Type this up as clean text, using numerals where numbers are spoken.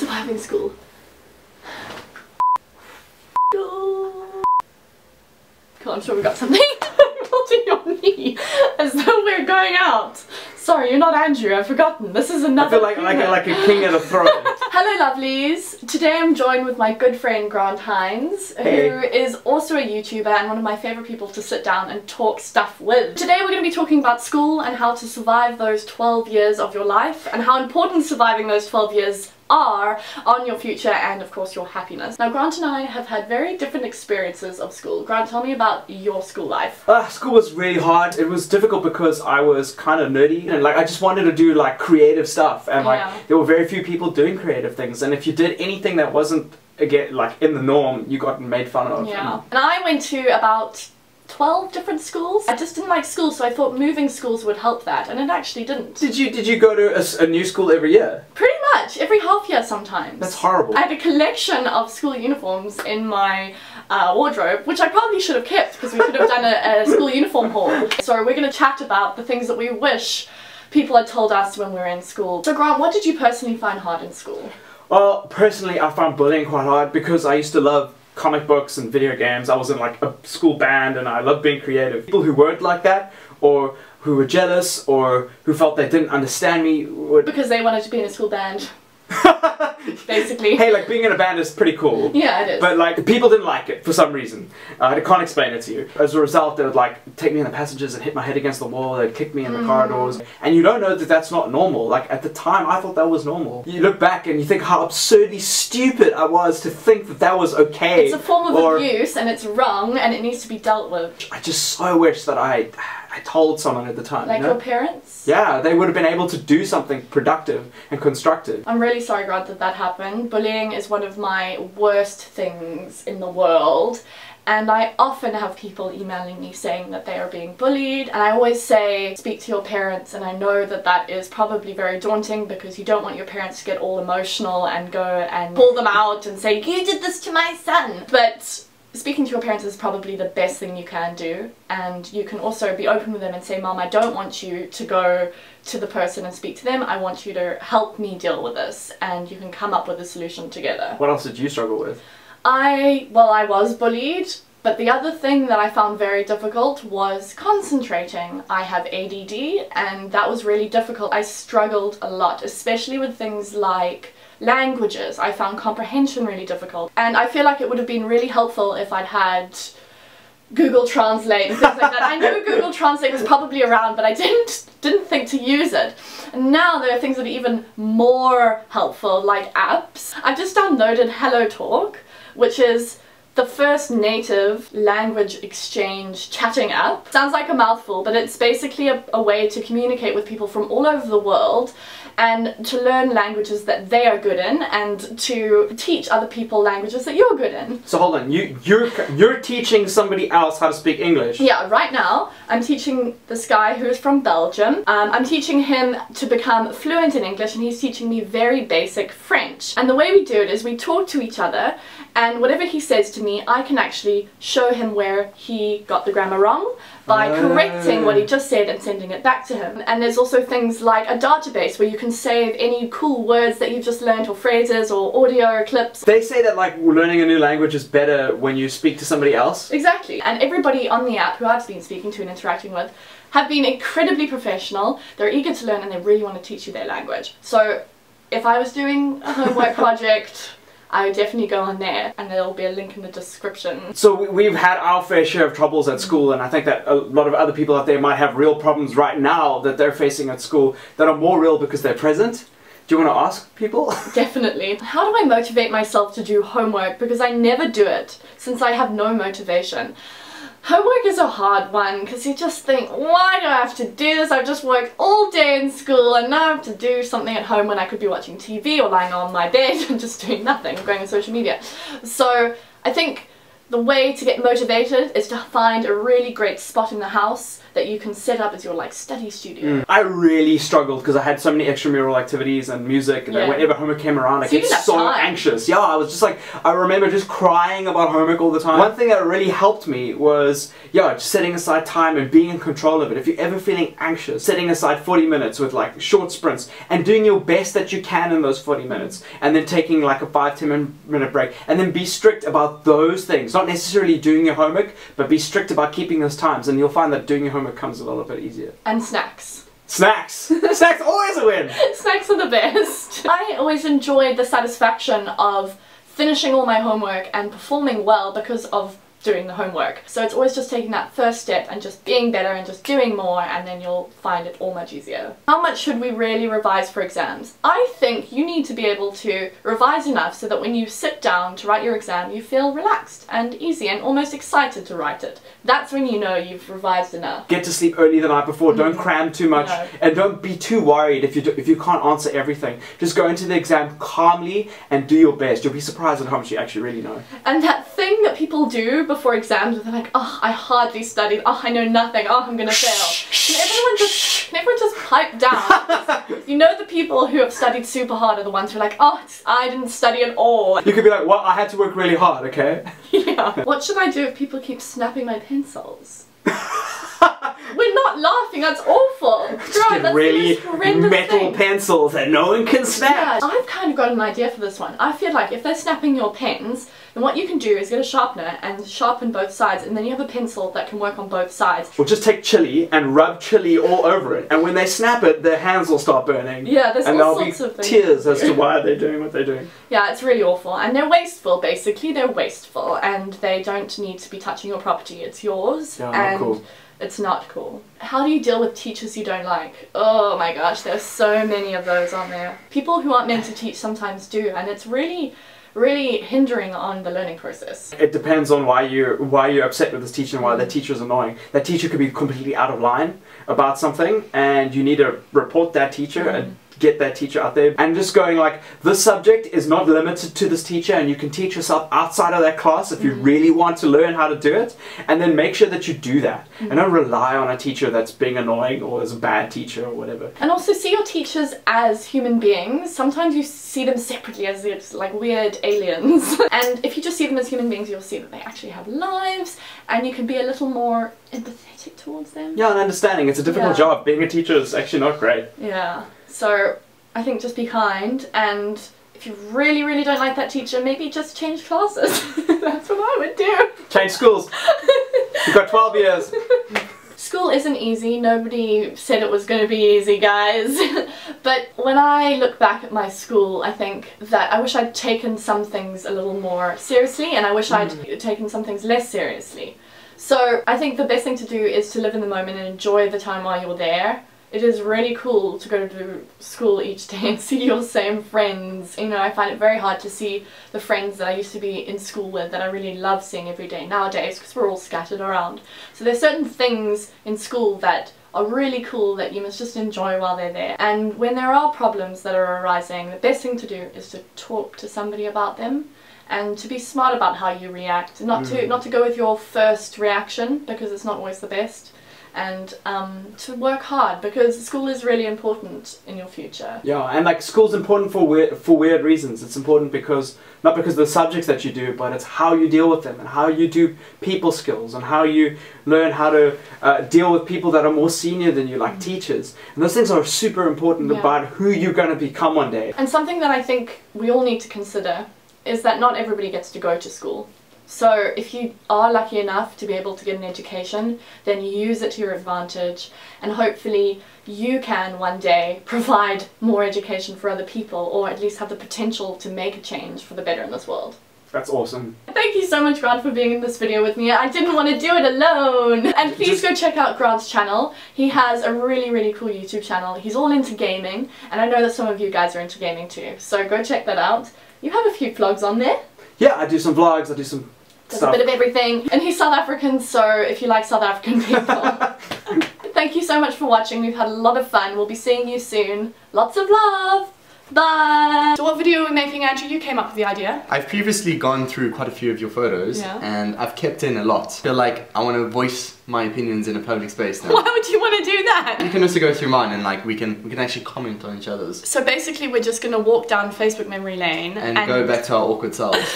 surviving school. Come on, sure we got something. I'm holding your knee as though we're going out. Sorry, you're not Andrew, I've forgotten. This is another I feel like a king at a throne. Hello lovelies! Today I'm joined with my good friend Grant Hines, who is also a YouTuber and one of my favourite people to sit down and talk stuff with. Today we're going to be talking about school and how to survive those 12 years of your life and how important surviving those 12 years are on your future and of course your happiness. Now Grant and I have had very different experiences of school. Grant, tell me about your school life. School was really hard. It was difficult because I was kind of nerdy and like I just wanted to do like creative stuff and like there were very few people doing creative things, and if you did anything that wasn't again like in the norm, you got made fun of. Yeah. And I went to about 12 different schools. I just didn't like school, so I thought moving schools would help that, and it actually didn't. Did you go to a new school every year? Pretty much, every half year sometimes. That's horrible. I had a collection of school uniforms in my wardrobe, which I probably should have kept because we could have done a school uniform haul. So we're going to chat about the things that we wish people had told us when we were in school. So Grant, what did you personally find hard in school? Well, personally I found bullying quite hard because I used to love comic books and video games. I was in like a school band and I loved being creative. People who weren't like that, or who were jealous, or who felt they didn't understand me would... Because they wanted to be in a school band. Basically. Hey, like being in a band is pretty cool. Yeah, it is. But like people didn't like it for some reason. I can't explain it to you. As a result, they would like take me in the passages and hit my head against the wall. They'd kick me in the corridors. And you don't know that that's not normal. Like at the time, I thought that was normal. You look back and you think how absurdly stupid I was to think that that was okay. It's a form of abuse and it's wrong and it needs to be dealt with. I just so wish that I told someone at the time. Like you know? your parents? Yeah, they would have been able to do something productive and constructive. I'm really sorry, Grant, that that happened. Bullying is one of my worst things in the world. And I often have people emailing me saying that they are being bullied, and I always say, speak to your parents, and I know that that is probably very daunting because you don't want your parents to get all emotional and go and pull them out and say, you did this to my son! But speaking to your parents is probably the best thing you can do, and you can also be open with them and say, Mom, I don't want you to go to the person and speak to them, I want you to help me deal with this, and you can come up with a solution together. What else did you struggle with? I was bullied, but the other thing that I found very difficult was concentrating. I have ADD, and that was really difficult. I struggled a lot, especially with things like languages. I found comprehension really difficult, and I feel like it would have been really helpful if I'd had Google Translate and things like that. I knew Google Translate was probably around, but I didn't think to use it. And now there are things that are even more helpful, like apps. I've just downloaded HelloTalk, which is the first native language exchange chatting app. Sounds like a mouthful, but it's basically a way to communicate with people from all over the world and to learn languages that they are good in and to teach other people languages that you're good in. So hold on, you're teaching somebody else how to speak English? Yeah, right now I'm teaching this guy who is from Belgium. I'm teaching him to become fluent in English, and he's teaching me very basic French. And the way we do it is we talk to each other, and whatever he says to me, I can actually show him where he got the grammar wrong by correcting what he just said and sending it back to him. And there's also things like a database where you can save any cool words that you've just learned, or phrases, or audio clips. They say that like learning a new language is better when you speak to somebody else. Exactly. And everybody on the app who I've been speaking to and interacting with have been incredibly professional. They're eager to learn and they really want to teach you their language. So if I was doing a homework project, I would definitely go on there, and there'll be a link in the description. So we've had our fair share of troubles at school, and I think that a lot of other people out there might have real problems right now that they're facing at school that are more real because they're present. Do you want to ask people? Definitely. How do I motivate myself to do homework? Because I never do it, since I have no motivation. Homework is a hard one because you just think, why do I have to do this? I've just worked all day in school and now I have to do something at home when I could be watching TV or lying on my bed and just doing nothing, going on social media. So I think the way to get motivated is to find a really great spot in the house that that you can set up as your like study studio. I really struggled because I had so many extramural activities and music, and whenever homework came around I get so anxious. Yeah, I was just like, I remember just crying about homework all the time. One thing that really helped me was, just setting aside time and being in control of it. If you're ever feeling anxious, setting aside 40 minutes with like short sprints and doing your best that you can in those 40 minutes, and then taking like a 5-10 minute break, and then be strict about those things. Not necessarily doing your homework, but be strict about keeping those times, and you'll find that doing your homework comes a little bit easier. And snacks. Snacks! Snacks always a win! Snacks are the best. I always enjoyed the satisfaction of finishing all my homework and performing well because of doing the homework. So it's always just taking that first step and just being better and just doing more, and then you'll find it all much easier. How much should we really revise for exams? I think you need to be able to revise enough so that when you sit down to write your exam you feel relaxed and easy and almost excited to write it. That's when you know you've revised enough. Get to sleep early the night before, don't cram too much, and don't be too worried if you can't answer everything. Just go into the exam calmly and do your best. You'll be surprised at how much you actually really know. And that thing that people do before exams, they're like, oh, I hardly studied, oh, I know nothing, oh, I'm gonna fail. And everyone just pipe down. You know, the people who have studied super hard are the ones who are like, oh, I didn't study at all. You could be like, well, I had to work really hard, okay? Yeah. What should I do if people keep snapping my pencils? We're not laughing, that's awful. Just get really metal pencils that no one can snap. Yeah, I've kind of got an idea for this one. I feel like if they're snapping your pens, then what you can do is get a sharpener and sharpen both sides, and then you have a pencil that can work on both sides. Or just take chili and rub chili all over it, and when they snap it, their hands will start burning. Yeah, there's all sorts of things. And there'll be tears as to why they're doing what they're doing. Yeah, it's really awful, and they're wasteful, basically. They're wasteful, and they don't need to be touching your property. It's yours. Yeah, and not cool. It's not cool. How do you deal with teachers you don't like? Oh my gosh, there's so many of those on there. People who aren't meant to teach sometimes do, and it's really hindering on the learning process. It depends on why you're upset with this teacher and why that teacher is annoying. That teacher could be completely out of line about something, and you need to report that teacher and get that teacher out there, and just going like, this subject is not limited to this teacher, and you can teach yourself outside of that class if you really want to learn how to do it, and then make sure that you do that, and don't rely on a teacher that's being annoying or is a bad teacher or whatever. And also see your teachers as human beings. Sometimes you see them separately as it's like weird aliens. And if you just see them as human beings, you'll see that they actually have lives, and you can be a little more empathetic towards them. Yeah, and understanding. It's a difficult job. Being a teacher is actually not great. Yeah. So I think just be kind, and if you really don't like that teacher, maybe just change classes. That's what I would do. Change schools. You've got 12 years. School isn't easy. Nobody said it was going to be easy, guys. But when I look back at my school, I think that I wish I'd taken some things a little more seriously, and I wish I'd taken some things less seriously. So I think the best thing to do is to live in the moment and enjoy the time while you're there. It is really cool to go to school each day and see your same friends. You know, I find it very hard to see the friends that I used to be in school with that I really love seeing every day nowadays, because we're all scattered around. So there's certain things in school that are really cool that you must just enjoy while they're there. And when there are problems that are arising, the best thing to do is to talk to somebody about them, and to be smart about how you react. Not to go with your first reaction, because it's not always the best. And to work hard, because school is really important in your future. Yeah, and like school's important for weird reasons. It's important because, not because of the subjects that you do, but it's how you deal with them, and how you do people skills, and how you learn how to deal with people that are more senior than you, like teachers. And those things are super important about who you're going to become one day. And something that I think we all need to consider is that not everybody gets to go to school. So if you are lucky enough to be able to get an education, then use it to your advantage, and hopefully you can one day provide more education for other people, or at least have the potential to make a change for the better in this world. That's awesome. Thank you so much, Grant, for being in this video with me. I didn't want to do it alone. And please go check out Grant's channel. He has a really cool YouTube channel. He's all into gaming, and I know that some of you guys are into gaming too. So go check that out. You have a few vlogs on there. Yeah, I do some vlogs, I do some Does a bit of everything. And he's South African, so if you like South African people. Thank you so much for watching. We've had a lot of fun. We'll be seeing you soon. Lots of love. Bye! So what video are we making, Andrew? You came up with the idea. I've previously gone through quite a few of your photos, and I've kept in a lot. I feel like I want to voice my opinions in a public space now. Why would you want to do that? You can also go through mine and like we can actually comment on each other's. So basically we're just going to walk down Facebook memory lane and go back to our awkward selves.